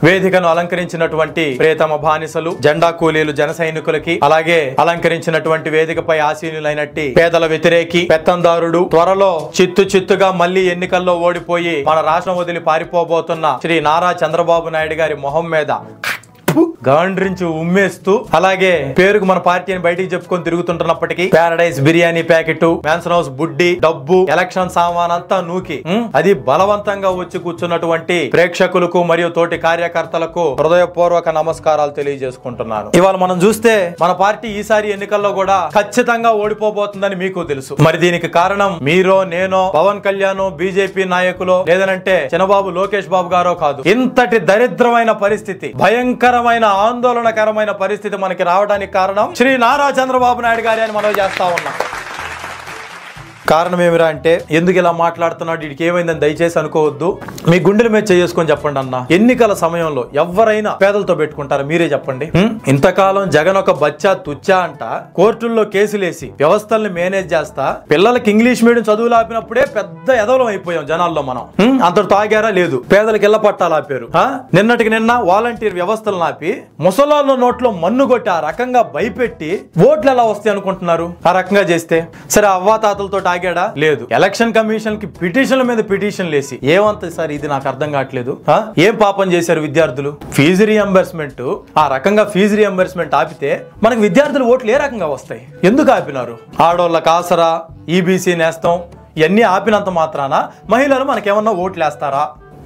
వేదికను అలంకరించినటువంటి ప్రియతమ బానిసలు, జెండా కూలీలు, జన సైనికులకి, అలాగే అలంకరించినటువంటి వేదికపై ఆసీనులైనట్టి పేదల వ్యతిరేకి పెత్తందారుడు, త్వరలో చిత్తుగా మళ్లీ ఎన్నికల్లో ఓడిపోయి మన రాష్ట్రం వదిలి పారిపోబోతున్న శ్రీ నారా చంద్రబాబు నాయుడు గారి మొహం మీద గాండ్రించి ఉమ్మేస్తూ, అలాగే పేరుకు మన పార్టీని బయటికి చెప్పుకొని తిరుగుతుంటున్నప్పటికీ Paradise biryani packet, Mansion House బుడ్డి, డబ్బు, ఎలక్షన్ సామాన్ అంతా నూకి అది బలవంతంగా వచ్చి కూర్చున్నటువంటి ప్రేక్షకులకు మరియు తోటి కార్యకర్తలకు హృదయపూర్వక నమస్కారాలు తెలియజేసుకుంటున్నాను. ఇవాళ మనం చూస్తే మన పార్టీ ఈసారి ఎన్నికల్లో కూడా ఖచ్చితంగా ఓడిపోబోతుందని మీకు తెలుసు. మరి దీనికి కారణం మీరో, నేనో, పవన్ కళ్యాణ్, బీజేపీ నాయకులు, లేదనంటే చంద్రబాబు లోకేష్ బాబు గారో కాదు. ఇంతటి దరిద్రమైన పరిస్థితి, భయంకరమైన ఆందోళనకరమైన పరిస్థితి మనకి రావడానికి కారణం శ్రీ నారా చంద్రబాబు నాయుడు గారి అని మనం చేస్తా ఉన్నాం. కారణం ఏమిరా అంటే, ఎందుకు ఇలా మాట్లాడుతున్నాడు, వీడికి ఏమైందని దయచేసి అనుకోవద్దు. మీ గుండెల మీద చేసుకొని చెప్పండి అన్న. ఎన్నికల సమయంలో ఎవరైనా పేదలతో పెట్టుకుంటారా? మీరే చెప్పండి. ఇంతకాలం జగన్ ఒక బచ్చా తుచ్చా అంట కోర్టుల్లో కేసులేసి వ్యవస్థల్ని మేనేజ్ చేస్తా పిల్లలకి ఇంగ్లీష్ మీడియం చదువులు ఆపినప్పుడే పెద్ద ఎదవలం అయిపోయాం జనాల్లో మనం. అంతటితో ఆగారా? లేదు. పేదలకు ఇళ్ల పట్టాలు ఆపారు. నిన్నటికి నిన్న వాలంటీర్ వ్యవస్థలను ఆపి ముసలాళ్ళ నోట్లో మన్ను కొట్టి ఆ రకంగా భయపెట్టి ఓట్లు ఎలా వస్తాయి అనుకుంటున్నారు? ఆ రకంగా చేస్తే సరే, అవ్వాతాతలతో ఆగాడా? లేదు. ఎలక్షన్ కమిషన్ కి పిటిషన్ల మీద పిటిషన్లు వేసి ఏమంత సార్ ఇది నాకు అర్థం కావట్లేదు. ఏం పాపం చేశారు విద్యార్థులు? ఫీజు రీఎంబర్స్మెంట్, ఆ రకంగా ఫీజు రీఎంబర్స్మెంట్ ఆపితే మనకు విద్యార్థులు ఓట్లు ఏ రకంగా వస్తాయి? ఎందుకు ఆపినారు? ఆడోళ్ళకి ఆసరా, ఈబీసీ నేస్తం ఇవన్నీ ఆపినంత మాత్రాన మహిళలు మనకేమన్నా ఓట్లు వేస్తారా?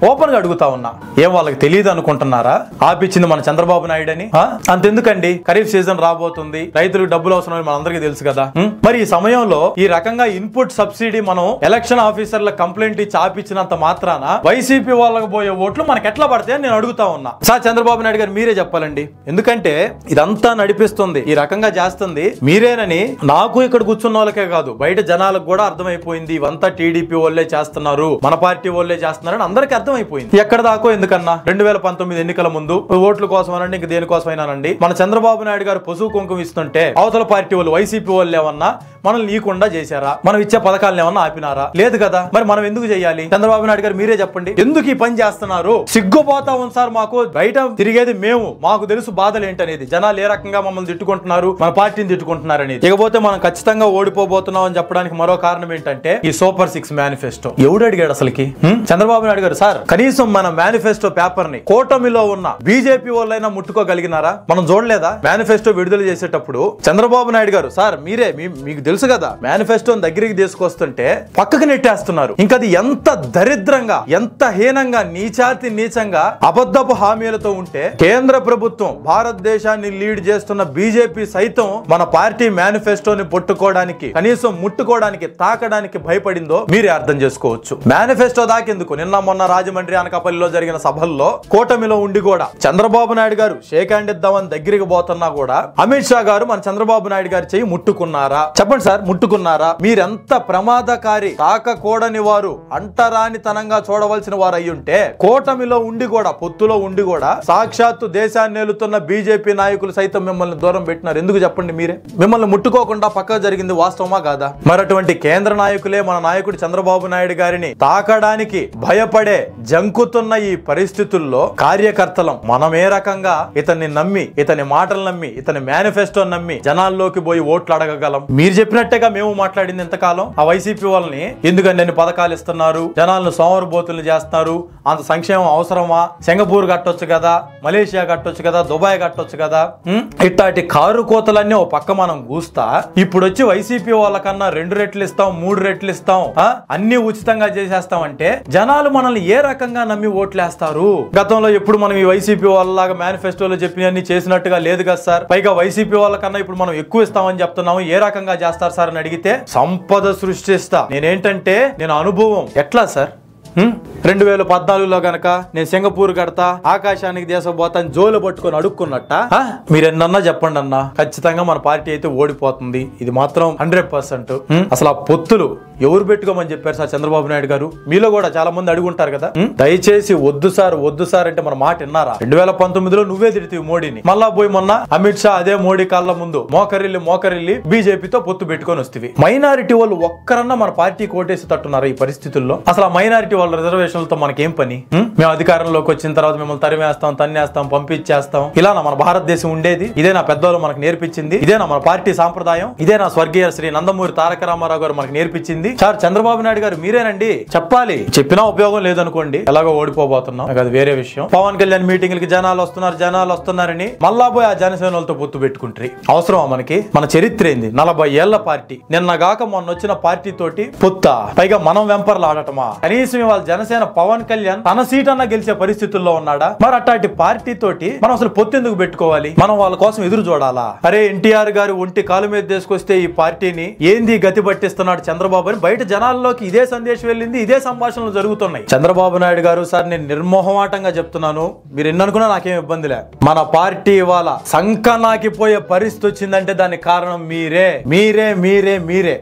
ఓపెన్ గా అడుగుతా ఉన్నా. ఏం వాళ్ళకి తెలియదు అనుకుంటున్నారా ఆపిచ్చింది మన చంద్రబాబు నాయుడు అని? అంతెందుకండి, ఖరీఫ్ సీజన్ రాబోతుంది, రైతులకు డబ్బులు అవసరం మనందరికీ తెలుసు కదా. మరి ఈ సమయంలో ఈ రకంగా ఇన్పుట్ సబ్సిడీ మనం ఎలక్షన్ ఆఫీసర్ల కంప్లైంట్ ఇచ్చి ఆపిచ్చినంత మాత్రాన వైసీపీ వాళ్ళకి పోయే ఓట్లు మనకి ఎట్లా పడతాయని నేను అడుగుతా ఉన్నా. సార్ చంద్రబాబు నాయుడు గారు మీరే చెప్పాలండి. ఎందుకంటే ఇదంతా నడిపిస్తుంది, ఈ రకంగా చేస్తుంది మీరేనని నాకు ఇక్కడ కూర్చున్న వాళ్ళకే కాదు బయట జనాలకు కూడా అర్థమైపోయింది. ఇవంతా టీడీపీ వాళ్ళే చేస్తున్నారు, మన పార్టీ వాళ్ళే చేస్తున్నారని అందరికీ అర్థమైపోయింది. ఎక్కడ దాకో ఎందుకన్నా 2019 ఎన్నికల ముందు ఓట్ల కోసం అనండి, ఇంక దేనికోసమైనానండి, మన చంద్రబాబు నాయుడు గారు పసుపు కుంకుమ ఇస్తుంటే అవతల పార్టీ వాళ్ళు వైసీపీ వాళ్ళు ఏమన్నా మనల్ని నీకుండా చేశారా? మనం ఇచ్చే పథకాలను ఏమన్నా ఆపినారా? లేదు కదా. మరి మనం ఎందుకు చేయాలి? చంద్రబాబు నాయుడు గారు మీరే చెప్పండి, ఎందుకు ఈ పని చేస్తున్నారు? సిగ్గుపోతా ఉంది సార్. మాకు బయట తిరిగేది మేము, మాకు తెలుసు బాధలు ఏంటనేది. జనాలు ఏ రకంగా మమ్మల్ని తిట్టుకుంటున్నారు, మన పార్టీని తిట్టుకుంటున్నారు అనేది. ఇకపోతే మనం ఖచ్చితంగా ఓడిపోబోతున్నాం అని చెప్పడానికి మరో కారణం ఏంటంటే ఈ సూపర్ 6 మేనిఫెస్టో. ఎవడు అడిగాడు అసలుకి? చంద్రబాబు నాయుడు గారు సార్ కనీసం మన మేనిఫెస్టో పేపర్ ని కూటమిలో ఉన్న బీజేపీ వాళ్ళైనా ముట్టుకోగలిగినారా? మనం చూడలేదా? మేనిఫెస్టో విడుదల చేసేటప్పుడు చంద్రబాబు నాయుడు గారు సార్ మీరే, మీకు తెలుసు కదా, మేనిఫెస్టోని దగ్గరికి తీసుకొస్తుంటే పక్కకు నెట్టేస్తున్నారు. ఇంకా అది ఎంత దరిద్రంగా, ఎంత హీనంగా, నీచాతి నీచంగా అబద్ధపు హామీలతో ఉంటే కేంద్ర ప్రభుత్వం, భారతదేశాన్ని లీడ్ చేస్తున్న బీజేపీ సైతం మన పార్టీ మేనిఫెస్టోని పట్టుకోవడానికి, కనీసం ముట్టుకోవడానికి, తాకడానికి భయపడిందో మీరే అర్థం చేసుకోవచ్చు. మేనిఫెస్టో దాకెందుకు, నిన్న మొన్న రాజమండ్రి, అనకాపల్లిలో జరిగిన సభల్లో కూటమిలో ఉండి కూడా చంద్రబాబు నాయుడు గారు షేక్ హ్యాండ్ ఇద్దామని దగ్గరికి పోతున్నా కూడా అమిత్ షా గారు మన చంద్రబాబు నాయుడు గారి చేయి ముట్టుకున్నారా? చెప్పండి సార్, ముట్టుకున్నారా? మీరెంత ప్రమాదకారి, తాకకూడని వారు, అంటరానితనంగా చూడవలసిన వారు అయ్యుంటే కూటమిలో ఉండి కూడా, పొత్తులో ఉండి కూడా సాక్షాత్తు దేశాన్ని ఏలుతున్న బీజేపీ నాయకులు సైతం మిమ్మల్ని దూరం పెట్టినారు. ఎందుకు చెప్పండి మీరే? మిమ్మల్ని ముట్టుకోకుండా పక్క జరిగింది వాస్తవమా కాదా? మరి అటువంటి కేంద్ర నాయకులే మన నాయకుడు చంద్రబాబు నాయుడు గారిని తాకడానికి భయపడే జంకుతున్న ఈ పరిస్థితుల్లో కార్యకర్తలం మనం ఏ రకంగా ఇతన్ని నమ్మి, ఇతని మాటలు నమ్మి, ఇతని మేనిఫెస్టో నమ్మి జనాల్లోకి పోయి ఓట్లు అడగగలం? మీరు చెప్పినట్టుగా మేము మాట్లాడింది ఎంతకాలం ఆ వైసీపీ వాళ్ళని ఎందుకని అన్ని పథకాలు ఇస్తున్నారు, జనాలను సోమరబోతులు చేస్తున్నారు, అంత సంక్షేమం అవసరమా? సింగపూర్ కట్టొచ్చు కదా, మలేషియా కట్టొచ్చు కదా, దుబాయ్ కట్టొచ్చు కదా. ఇట్లాంటి కారు కోతలన్నీ ఓ పక్క మనం కూస్తా ఇప్పుడు వచ్చి వైసీపీ వాళ్ళకన్నా 2 రెట్లు ఇస్తాం, 3 రెట్లు ఇస్తాం, అన్ని ఉచితంగా చేసేస్తాం అంటే జనాలు మనల్ని ఏ రకంగా నమ్మి ఓట్లేస్తారు? గతంలో ఎప్పుడు మనం ఈ వైసీపీ వాళ్ళలాగా మేనిఫెస్టోలో చెప్పినన్ని చేసినట్టుగా లేదు కదా సార్. పైగా వైసీపీ వాళ్ళకన్నా ఇప్పుడు మనం ఎక్కువ ఇస్తామని చెప్తున్నాము. ఏ రకంగా చేస్తారు సార్ అని అడిగితే సంపద సృష్టిస్తా. నేనేంటంటే నేను అనుభవం ఎట్లా సార్ 2014లో గనక నేను సింగపూర్ కడతా, ఆకాశానికి దేశపోతాను జోలు పట్టుకొని అడుక్కున్నట్ట మీరెన్నన్నా చెప్పండి అన్నా, ఖచ్చితంగా మన పార్టీ అయితే ఓడిపోతుంది. ఇది మాత్రం 100%. అసలు ఆ పొత్తులు ఎవరు పెట్టుకోమని చెప్పారు సార్ చంద్రబాబు నాయుడు గారు? మీలో కూడా చాలా మంది అడుగుంటారు కదా. దయచేసి వద్దు సార్ అంటే మన మాట విన్నారా? 2019లో నువ్వే తిడితే మోడీని, మళ్ళా పోయి మొన్న అమిత్ షా అదే మోడీ కాళ్ళ ముందు మోకరిల్లి బీజేపీతో పొత్తు పెట్టుకొని వస్తుంది. మైనారిటీ వాళ్ళు ఒక్కరన్నా మన పార్టీ కోటేసి తట్టున్నారు ఈ పరిస్థితుల్లో. అసలు ఆ మైనారిటీ వాళ్ళ రిజర్వేషన్లతో మనకేం పని? మేము అధికారంలోకి వచ్చిన తర్వాత మిమ్మల్ని తరిమేస్తాం, తన్నేస్తాం, పంపించేస్తాం, ఇలా మన భారతదేశం ఉండేది? ఇదే నా పెద్దవాళ్ళు మనకు నేర్పించింది? ఇదే నా మన పార్టీ సాంప్రదాయం? ఇదే నా స్వర్గీయ శ్రీ నందమూరి తారక రామారావు గారు మనకు నేర్పించింది? సార్ చంద్రబాబు నాయుడు గారు మీరేనండి చెప్పాలి. చెప్పినా ఉపయోగం లేదనుకోండి, ఎలాగో ఓడిపోబోతున్నాం, అది వేరే విషయం. పవన్ కళ్యాణ్ మీటింగ్లకి జనాలు వస్తున్నారని మళ్ళా పోయి ఆ జనసేనలతో పొత్తు పెట్టుకుంటారు. అవసరమా మనకి? మన చరిత్ర ఏంది? 40 ఏళ్ల పార్టీ. నిన్నగాక మొన్న వచ్చిన పార్టీ తోటి పొత్తా, పైగా మనం వెంపర్లు ఆడటమా? కనీసం ఇవాళ జనసేన పవన్ కళ్యాణ్ తన సీట్ అన్నా గెలిచే పరిస్థితుల్లో ఉన్నాడా? మరి అట్లాంటి పార్టీ తోటి మనం అసలు పొత్తు ఎందుకు పెట్టుకోవాలి? మనం వాళ్ళ కోసం ఎదురు చూడాలా? అరే ఎన్టీఆర్ గారు ఒంటి కాలు మీద తీసుకొస్తే ఈ పార్టీని ఏంది గతి పట్టిస్తున్నాడు చంద్రబాబు అని బయట జనాల్లోకి ఇదే సందేశం వెళ్ళింది, ఇదే సంభాషణలు జరుగుతున్నాయి. చంద్రబాబు నాయుడు గారు, సార్ నేను నిర్మోహమాటంగా చెప్తున్నాను, మీరు ఎన్ననుకున్నా నాకేం ఇబ్బంది లే. మన పార్టీ ఇవాళ సంకనాకిపోయే పరిస్థితి వచ్చిందంటే దానికి కారణం మీరే.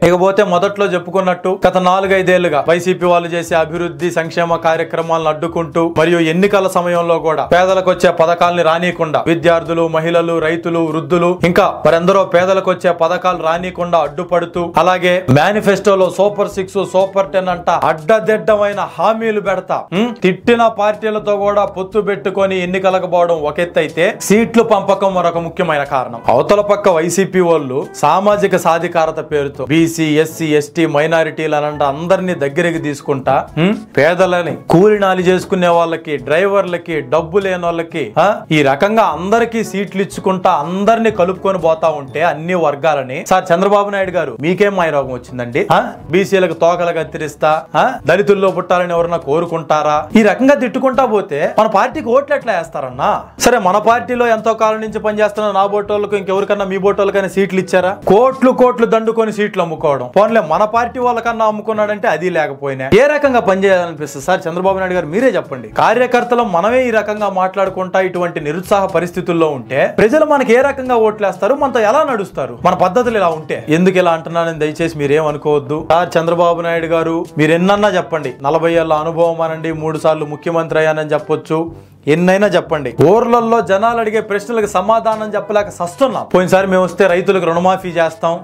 ఇకపోతే మొదట్లో చెప్పుకున్నట్టు గత 4-5 ఏళ్లుగా వైసీపీ వాళ్ళు చేసే అభివృద్ధి సంక్షేమ కార్యక్రమాలను అడ్డుకుంటూ మరియు ఎన్నికల సమయంలో కూడా పేదలకు వచ్చే పథకాలని రానియకుండా విద్యార్థులు, మహిళలు, రైతులు, వృద్ధులు ఇంకా మరెందరో పేదలకు వచ్చే పథకాలు రానియకుండా అడ్డుపడుతూ, అలాగే మేనిఫెస్టోలో సూపర్ 6, సూపర్ 10 అంట అడ్డదిడ్డమైన హామీలు పెడతా తిట్టిన పార్టీలతో కూడా పొత్తు పెట్టుకొని ఎన్నికలకు పోవడం ఒక ఎత్తు అయితే, సీట్లు పంపకం మరొక ముఖ్యమైన కారణం. అవతల పక్క వైసీపీ వాళ్ళు సామాజిక సాధికారత పేరుతో బీసీ, ఎస్సీ, ఎస్టీ, మైనారిటీలనంట అందరినీ దగ్గరికి తీసుకుంటా పేదలని కూలినాలి చేసుకునే వాళ్ళకి, డ్రైవర్లకి, డబ్బు లేని వాళ్ళకి ఈ రకంగా అందరికీ సీట్లు ఇచ్చుకుంటా అందరినీ కలుపుకొని పోతా ఉంటే అన్ని వర్గాలని, సార్ చంద్రబాబు నాయుడు గారు మీకేం మాయరోగం వచ్చిందండి? బీసీలకు తోకలు కత్తిరిస్తా, దళితుల్లో పుట్టాలని ఎవరన్నా కోరుకుంటారా? ఈ రకంగా తిట్టుకుంటా పోతే మన పార్టీకి ఓట్లు ఎట్లా వేస్తారన్నా? సరే మన పార్టీలో ఎంతో కాలం నుంచి పనిచేస్తున్న నా బోటోళ్ళకు ఇంకెవరికన్నా మీ బోటోళ్ళకైనా సీట్లు ఇచ్చారా? కోట్లు దండుకొని సీట్లు అమ్ముకోవడం. పోన్లే మన పార్టీ వాళ్ళకన్నా అమ్ముకున్నాడంటే అది లేకపోయినా ఏ రకంగా పనిచేయాలనిపిస్తుంది? సార్ చంద్రబాబు నాయుడు గారు మీరే చెప్పండి. కార్యకర్తలు మనమే ఈ రకంగా మాట్లాడుకుంటా ఇటువంటి నిరుత్సాహ పరిస్థితుల్లో ఉంటే ప్రజలు మనకి ఏ రకంగా ఓట్లేస్తారు? మనతో ఎలా నడుస్తారు? మన పద్ధతులు ఇలా ఉంటే ఎందుకు ఇలా అంటున్నానని దయచేసి మీరేమనుకోవద్దు. సార్ చంద్రబాబు నాయుడు గారు మీరు ఎన్నన్నా చెప్పండి, 40 ఏళ్ల అనుభవం అనండి, 3 సార్లు ముఖ్యమంత్రి అయ్యానని చెప్పొచ్చు, ఎన్నైనా చెప్పండి, ఊర్లలో జనాలు అడిగే ప్రశ్నలకు సమాధానం చెప్పలేక సస్తున్నాం. పోయినసారి మేము వస్తే రైతులకు రుణమాఫీ చేస్తాం,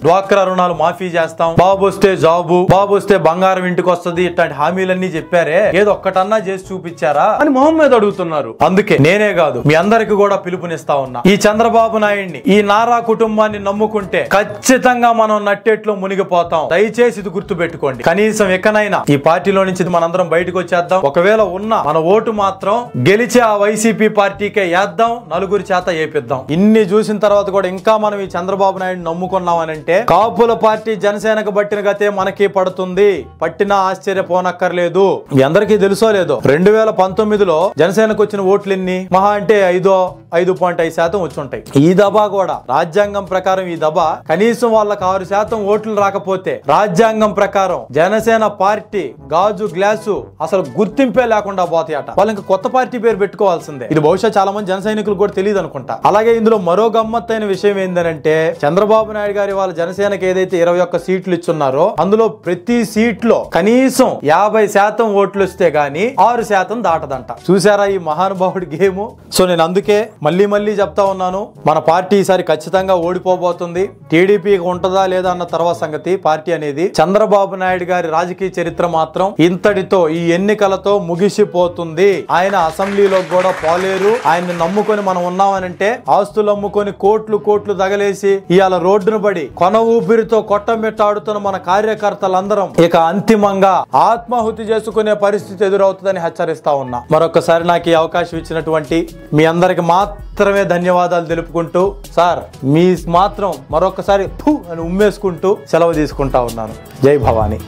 డ్వాక్రా రుణాలు మాఫీ చేస్తాం, బాబు వస్తే జాబు, బాబు వస్తే బంగారం ఇంటికి వస్తుంది, ఇట్లాంటి హామీలన్నీ చెప్పారే, ఏదో ఒక్కటన్నా చేసి చూపించారా అని మొహం మీద అడుగుతున్నారు. అందుకే నేనే కాదు మీ అందరికి కూడా పిలుపునిస్తా ఉన్నా, ఈ చంద్రబాబు నాయుడిని, ఈ నారా కుటుంబాన్ని నమ్ముకుంటే ఖచ్చితంగా మనం నట్టేట్లో మునిగిపోతాం. దయచేసి ఇది గుర్తు పెట్టుకోండి. కనీసం ఎక్కనైనా ఈ పార్టీలో నుంచి మనందరం బయటకు వచ్చేద్దాం. ఒకవేళ ఉన్న మన ఓటు మాత్రం గెలిచి ఆ వైసీపీ పార్టీకే వేద్దాం, నలుగురి చేత ఏపిద్దాం. ఇన్ని చూసిన తర్వాత కూడా ఇంకా మనం ఈ చంద్రబాబు నాయుడు నమ్ముకున్నామనంటే కాపుల పార్టీ జనసేనకు పట్టిన గతే మనకి పడుతుంది. పట్టినా ఆశ్చర్యపోనక్కర్లేదు. మీ అందరికీ తెలుసో లేదో 2019లో జనసేనకు వచ్చిన ఓట్లు ఎన్ని? మహా అంటే 5.5% వచ్చి ఉంటాయి. ఈ దబా కూడా రాజ్యాంగం ప్రకారం ఈ దబా కనీసం వాళ్ళకి 6% ఓట్లు రాకపోతే రాజ్యాంగం ప్రకారం జనసేన పార్టీ గాజు గ్లాసు అసలు గుర్తింపే లేకుండా పోతాయట. వాళ్ళు ఇంకా కొత్త పార్టీ పేరు పెట్టుకోవాల్సిందే. ఇది బహుశా చాలా మంది జన సైనికులు కూడా తెలియదు అనుకుంటా. అలాగే ఇందులో మరో గమ్మత్తైన విషయం ఏంటంటే చంద్రబాబు నాయుడు గారి వాళ్ళ జనసేనకి ఏదైతే 21 సీట్లు ఇచ్చున్నారో అందులో ప్రతి సీట్లో కనీసం 50% ఓట్లు వస్తే గానీ 6% దాటదంట. చూసారా ఈ మహానుభావుడి గేమ్? సో నేను అందుకే మళ్ళీ చెప్తా ఉన్నాను, మన పార్టీ ఈసారి ఖచ్చితంగా ఓడిపోబోతుంది. టీడీపీకి ఉంటదా లేదా అన్న తర్వాత సంగతి. పార్టీ అనేది చంద్రబాబు నాయుడు గారి రాజకీయ చరిత్ర మాత్రం ఇంతటితో ఈ ఎన్నికలతో ముగిసిపోతుంది. ఆయన అసెంబ్లీలో కూడా పోలేరు. ఆయన్ని నమ్ముకొని మనం ఉన్నామనంటే ఆస్తులు అమ్ముకొని కోట్లు తగలేసి ఇవాళ రోడ్డును పడి కొన ఊపిరితో కొట్టమిట్టాడుతున్న మన కార్యకర్తలందరం ఇక అంతిమంగా ఆత్మాహుతి చేసుకునే పరిస్థితి ఎదురవుతుందని హెచ్చరిస్తా ఉన్నా. మరొకసారి నాకు ఈ అవకాశం ఇచ్చినటువంటి మీ అందరికి మాత్రమే ధన్యవాదాలు తెలుపుకుంటూ, సార్ మీ మాత్రం మరొకసారి అని ఉమ్మేసుకుంటూ సెలవు తీసుకుంటా ఉన్నాను. జై భవానీ.